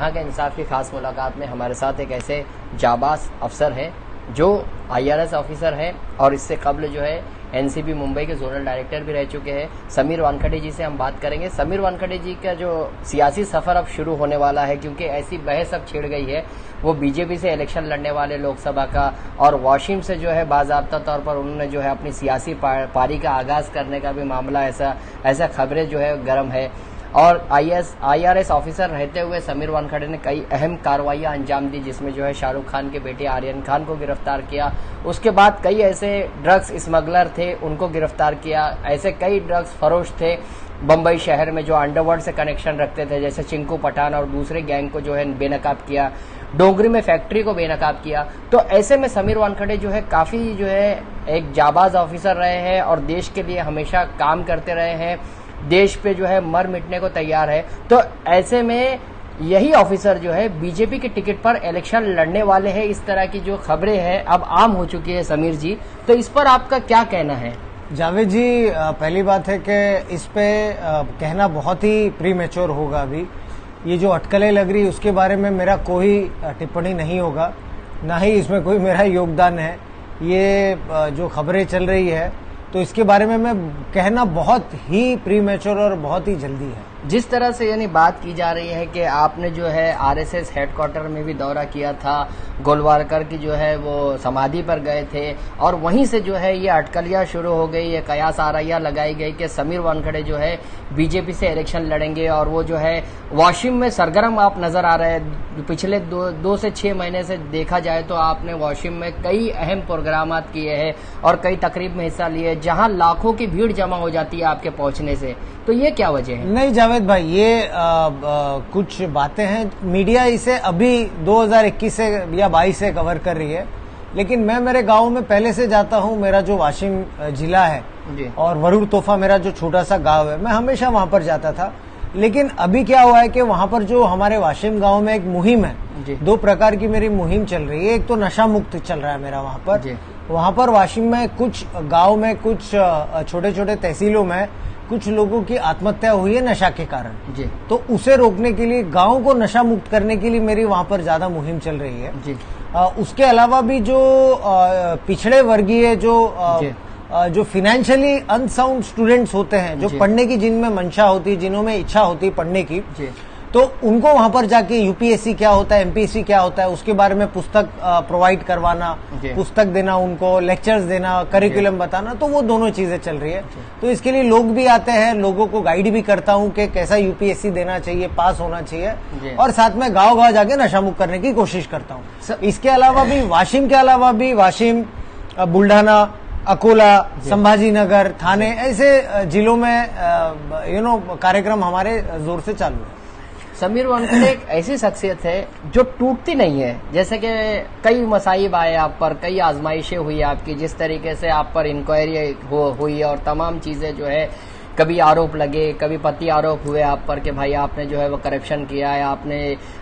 जहां का इंसाफ की खास मुलाकात में हमारे साथ एक ऐसे जाबाज अफसर है जो IRS ऑफिसर है और इससे कबल जो है NCB मुंबई के जोनल डायरेक्टर भी रह चुके हैं। समीर वानखेड़े जी से हम बात करेंगे। समीर वानखेड़े जी का जो सियासी सफर अब शुरू होने वाला है, क्योंकि ऐसी बहस अब छिड़ गई है, वो बीजेपी से इलेक्शन लड़ने वाले लोकसभा का और वाशिम से जो है बाकायदा तौर पर उन्होंने जो है अपनी सियासी पारी का आगाज करने का भी मामला ऐसा खबरें जो है गर्म है। और IRS ऑफिसर रहते हुए समीर वानखेड़े ने कई अहम कार्रवाइयां अंजाम दी, जिसमें जो है शाहरुख खान के बेटे आर्यन खान को गिरफ्तार किया। उसके बाद कई ऐसे ड्रग्स स्मगलर थे, उनको गिरफ्तार किया। ऐसे कई ड्रग्स फरोश थे बम्बई शहर में जो अंडरवर्ल्ड से कनेक्शन रखते थे, जैसे चिंकू पठान और दूसरे गैंग को जो है बेनकाब किया। डोंगरी में फैक्ट्री को बेनकाब किया। तो ऐसे में समीर वानखेड़े जो है काफी जो है एक जाबाज ऑफिसर रहे हैं और देश के लिए हमेशा काम करते रहे हैं, देश पे जो है मर मिटने को तैयार है। तो ऐसे में यही ऑफिसर जो है बीजेपी के टिकट पर इलेक्शन लड़ने वाले हैं, इस तरह की जो खबरें हैं अब आम हो चुकी है। समीर जी, तो इस पर आपका क्या कहना है? जावेद जी, पहली बात है कि इस पे कहना बहुत ही प्रीमेच्योर होगा। अभी ये जो अटकलें लग रही उसके बारे में मेरा कोई टिप्पणी नहीं होगा, ना ही इसमें कोई मेरा योगदान है। ये जो खबरें चल रही है तो इसके बारे में मैं कहना बहुत ही प्रीमेच्योर और बहुत ही जल्दी है। जिस तरह से यानी बात की जा रही है कि आपने जो है RSS हेडक्वार्टर में भी दौरा किया था, गोलवालकर की जो है वो समाधि पर गए थे और वहीं से जो है ये अटकलियां शुरू हो गई, ये कयास आराइयां लगाई गई कि समीर वानखेड़े जो है बीजेपी से इलेक्शन लड़ेंगे और वो जो है वाशिम में सरगर्म आप नजर आ रहे हैं। पिछले 2 से 6 महीने से देखा जाए तो आपने वाशिम में कई अहम प्रोग्राम किए हैं और कई तकरीब में हिस्सा लिए जहां लाखों की भीड़ जमा हो जाती है आपके पहुंचने से। तो ये क्या वजह है? नहीं जावेद भाई, ये कुछ बातें हैं, मीडिया इसे अभी 2021 से या 22 से कवर कर रही है, लेकिन मैं मेरे गांव में पहले से जाता हूं। मेरा जो वाशिम जिला है और वरूर तोहफा मेरा जो छोटा सा गांव है, मैं हमेशा वहां पर जाता था। लेकिन अभी क्या हुआ है कि वहां पर जो हमारे वाशिम गांव में एक मुहिम है, 2 प्रकार की मेरी मुहिम चल रही है। एक तो नशा मुक्त चल रहा है मेरा वहां पर वाशिम में कुछ गांव में कुछ छोटे छोटे तहसीलों में कुछ लोगों की आत्महत्या हुई है नशा के कारण। तो उसे रोकने के लिए, गांव को नशा मुक्त करने के लिए मेरी वहां पर ज्यादा मुहिम चल रही है। उसके अलावा भी जो पिछड़े वर्गीय जो फाइनेंशियली अनसाउंड स्टूडेंट्स होते हैं, जो पढ़ने की जिनमें मंशा होती है, जिन्हों में इच्छा होती है पढ़ने की, तो उनको वहां पर जाके UPSC क्या होता है, MPSC क्या होता है, उसके बारे में पुस्तक प्रोवाइड करवाना, पुस्तक देना, उनको लेक्चर्स देना, करिकुलम बताना, तो वो दोनों चीजें चल रही है। तो इसके लिए लोग भी आते हैं, लोगों को गाइड भी करता हूं कि कैसा UPSC देना चाहिए, पास होना चाहिए, और साथ में गांव गांव जाके नशा मुक्त करने की कोशिश करता हूं। इसके अलावा भी वाशिम, बुल्ढाना, अकोला, संभाजीनगर, थाने, ऐसे जिलों में कार्यक्रम हमारे जोर से चालू है। समीर वानखेड़े एक ऐसी शख्सियत है जो टूटती नहीं है। जैसे कि कई मसाइब आए आप पर, कई आजमाइशें हुई आपकी, जिस तरीके से आप पर इंक्वायरी हुई और तमाम चीजें जो है, कभी आरोप लगे, कभी पति आरोप हुए आप पर कि भाई आपने जो है वो करप्शन किया है,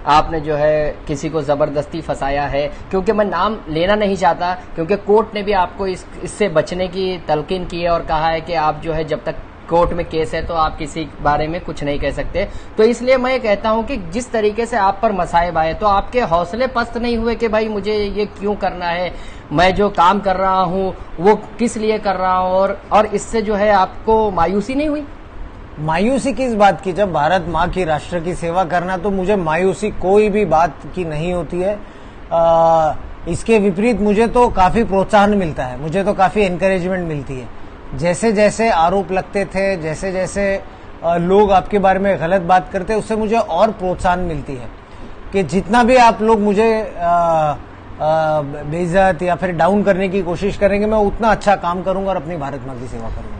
आपने जो है किसी को जबरदस्ती फंसाया है। क्योंकि मैं नाम लेना नहीं चाहता, क्योंकि कोर्ट ने भी आपको इससे बचने की तलकीन की है और कहा है कि आप जो है जब तक कोर्ट में केस है तो आप किसी बारे में कुछ नहीं कह सकते। तो इसलिए मैं कहता हूं कि जिस तरीके से आप पर मसाइब आए तो आपके हौसले पस्त नहीं हुए कि भाई मुझे ये क्यों करना है, मैं जो काम कर रहा हूं वो किस लिए कर रहा हूं, और इससे जो है आपको मायूसी नहीं हुई? मायूसी किस बात की? जब भारत माँ की, राष्ट्र की सेवा करना, तो मुझे मायूसी कोई भी बात की नहीं होती है। इसके विपरीत मुझे तो काफी प्रोत्साहन मिलता है, मुझे तो काफी एनकरेजमेंट मिलती है। जैसे जैसे आरोप लगते थे, जैसे जैसे लोग आपके बारे में गलत बात करते, उससे मुझे और प्रोत्साहन मिलती है कि जितना भी आप लोग मुझे बेइज्जत या फिर डाउन करने की कोशिश करेंगे, मैं उतना अच्छा काम करूंगा और अपनी भारत माँ की सेवा करूंगा।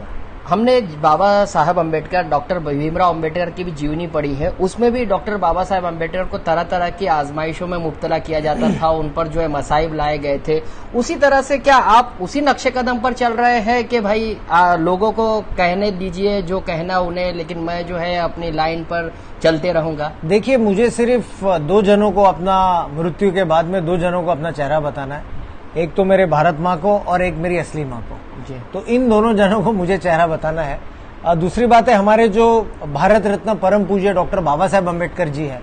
हमने बाबा साहब अम्बेडकर, डॉक्टर भीमराव अम्बेडकर की भी जीवनी पढ़ी है। उसमें भी डॉक्टर बाबा साहब अम्बेडकर को तरह तरह की आजमाइशों में मुब्तला किया जाता था, उन पर जो है मसाइब लाए गए थे। उसी तरह से क्या आप उसी नक्शे कदम पर चल रहे हैं कि भाई लोगों को कहने दीजिए जो कहना उन्हें, लेकिन मैं जो है अपनी लाइन पर चलते रहूंगा? देखिए, मुझे सिर्फ 2 जनों को अपना, मृत्यु के बाद में 2 जनों को अपना चेहरा बताना है। एक तो मेरे भारत माँ को और एक मेरी असली माँ को। तो इन दोनों जनों को मुझे चेहरा बताना है। दूसरी बात है, हमारे जो भारत रत्न परम पूज्य डॉक्टर बाबा साहब अम्बेडकर जी है,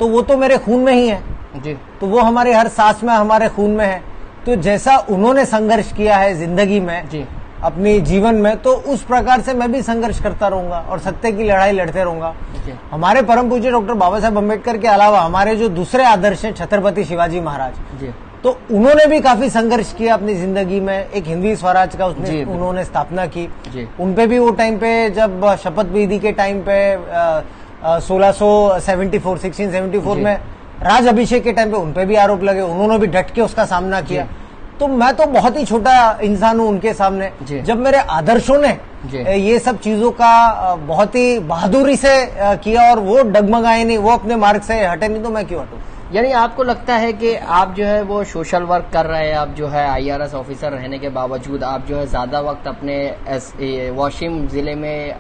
तो वो तो मेरे खून में ही है जी। तो वो हमारे हर सांस में, हमारे खून में है। तो जैसा उन्होंने संघर्ष किया है जिंदगी में जी। अपनी जीवन में, तो उस प्रकार से मैं भी संघर्ष करता रहूंगा और सत्य की लड़ाई लड़ते रहूंगा। हमारे परम पूज्य डॉक्टर बाबा साहब अम्बेडकर के अलावा हमारे जो दूसरे आदर्श हैं छत्रपति शिवाजी महाराज जी। तो उन्होंने भी काफी संघर्ष किया अपनी जिंदगी में। एक हिंदी स्वराज का उन्होंने स्थापना की। उनपे भी वो टाइम पे जब शपथ विधि के टाइम पे 1674 में राज अभिषेक के टाइम पे उनपे भी आरोप लगे, उन्होंने भी डट के उसका सामना किया। तो मैं तो बहुत ही छोटा इंसान हूं उनके सामने। जब मेरे आदर्शों ने ये सब चीजों का बहुत ही बहादुरी से किया और वो डगमगाए नहीं, वो अपने मार्ग से हटे नहीं, तो मैं क्यों हटूं? यानी आपको लगता है कि आप जो है वो सोशल वर्क कर रहे हैं, आप जो है IRS ऑफिसर रहने के बावजूद आप जो है ज्यादा वक्त अपने वाशिम जिले में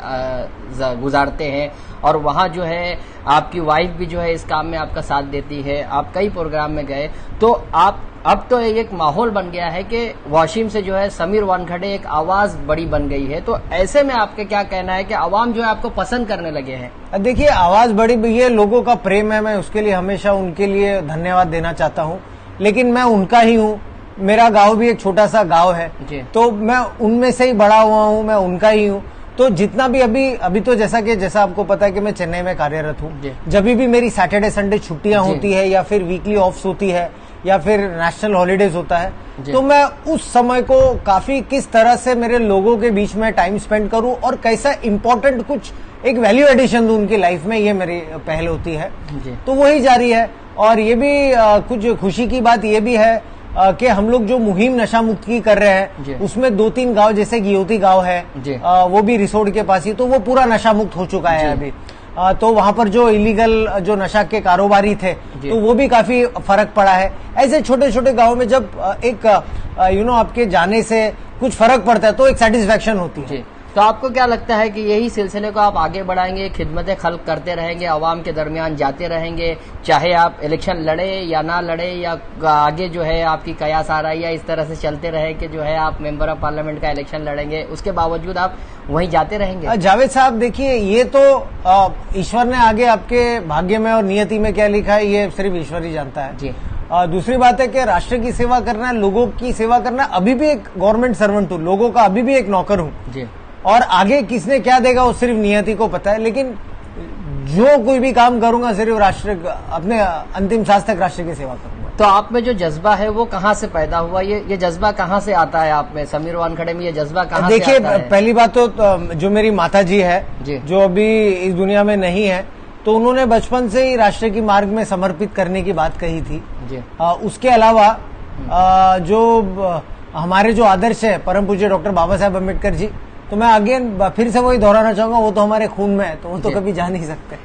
गुजारते हैं और वहाँ जो है आपकी वाइफ भी जो है इस काम में आपका साथ देती है, आप कई प्रोग्राम में गए, तो आप अब तो एक माहौल बन गया है कि वाशिम से जो है समीर वानखेड़े एक आवाज बड़ी बन गई है। तो ऐसे में आपके क्या कहना है कि आवाम जो है आपको पसंद करने लगे हैं? देखिए, आवाज बड़ी, ये लोगों का प्रेम है, मैं उसके लिए हमेशा उनके लिए धन्यवाद देना चाहता हूँ। लेकिन मैं उनका ही हूँ, मेरा गांव भी एक छोटा सा गांव है, तो मैं उनमें से ही बड़ा हुआ हूँ, मैं उनका ही हूँ। तो जितना भी अभी तो जैसा आपको पता है कि मैं चेन्नई में कार्यरत हूँ, जब भी मेरी सैटरडे संडे छुट्टियां होती है या फिर वीकली ऑफ्स होती है या फिर नेशनल हॉलीडेज होता है, तो मैं उस समय को काफी किस तरह से मेरे लोगों के बीच में टाइम स्पेंड करूं और कैसा इम्पोर्टेंट कुछ एक वैल्यू एडिशन दूं उनकी लाइफ में, ये मेरी पहल होती है। तो वही जारी है। और ये भी कुछ खुशी की बात ये भी है कि हम लोग जो मुहिम नशा मुक्त की कर रहे हैं उसमें 2-3 गांव, जैसे गियोती गांव है वो भी रिसोर्ट के पास ही, तो वो पूरा नशा मुक्त हो चुका है अभी। तो वहां पर जो इलीगल जो नशा के कारोबारी थे तो वो भी काफी फर्क पड़ा है। ऐसे छोटे छोटे गांव में जब एक आपके जाने से कुछ फर्क पड़ता है तो एक सेटिस्फेक्शन होती है। तो आपको क्या लगता है कि यही सिलसिले को आप आगे बढ़ाएंगे, खिदमत खल्क करते रहेंगे, आवाम के दरमियान जाते रहेंगे, चाहे आप इलेक्शन लड़े या ना लड़े, या आगे जो है आपकी कयास आ रहा है या इस तरह से चलते रहे कि जो है आप मेंबर ऑफ पार्लियामेंट का इलेक्शन लड़ेंगे, उसके बावजूद आप वहीं जाते रहेंगे? जावेद साहब, देखिए, ये तो ईश्वर ने आगे आपके भाग्य में और नियति में क्या लिखा है ये सिर्फ ईश्वर ही जानता है जी। दूसरी बात है कि राष्ट्र की सेवा करना, लोगों की सेवा करना, अभी भी एक गवर्नमेंट सर्वेंट हूँ, लोगों का अभी भी एक नौकर हूँ और आगे किसने क्या देगा वो सिर्फ नियति को पता है। लेकिन जो कोई भी काम करूंगा सिर्फ राष्ट्र, अपने अंतिम सांस तक राष्ट्र की सेवा करूंगा। तो आप में जो जज्बा है वो कहाँ से पैदा हुआ? ये जज्बा कहाँ से आता है आप में, समीर वानखेड़े में ये जज्बा कहाँ से आता है? देखिए, पहली बात तो जो मेरी माता जी है जो अभी इस दुनिया में नहीं है, तो उन्होंने बचपन से ही राष्ट्र की मार्ग में समर्पित करने की बात कही थी। उसके अलावा जो हमारे जो आदर्श है परम पूज्य डॉक्टर बाबा साहब अम्बेडकर जी, तो मैं आगे फिर से वही दोहराना चाहूंगा, वो तो हमारे खून में है, तो वो तो कभी जा नहीं सकते।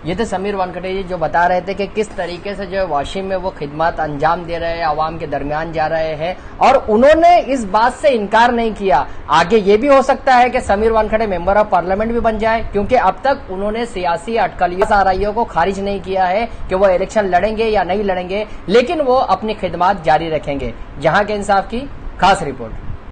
ये तो समीर वानखेड़े जी जो बता रहे थे कि किस तरीके से जो है वाशिम में वो खिदमत अंजाम दे रहे हैं, आवाम के दरमियान जा रहे हैं, और उन्होंने इस बात से इनकार नहीं किया। आगे ये भी हो सकता है कि Sameer Wankhede member of parliament भी बन जाए, क्योंकि अब तक उन्होंने सियासी अटकलियों आरआईओ को खारिज नहीं किया है कि वो इलेक्शन लड़ेंगे या नहीं लड़ेंगे, लेकिन वो अपनी खिदमत जारी रखेंगे। जहां के इंसाफ की खास रिपोर्ट।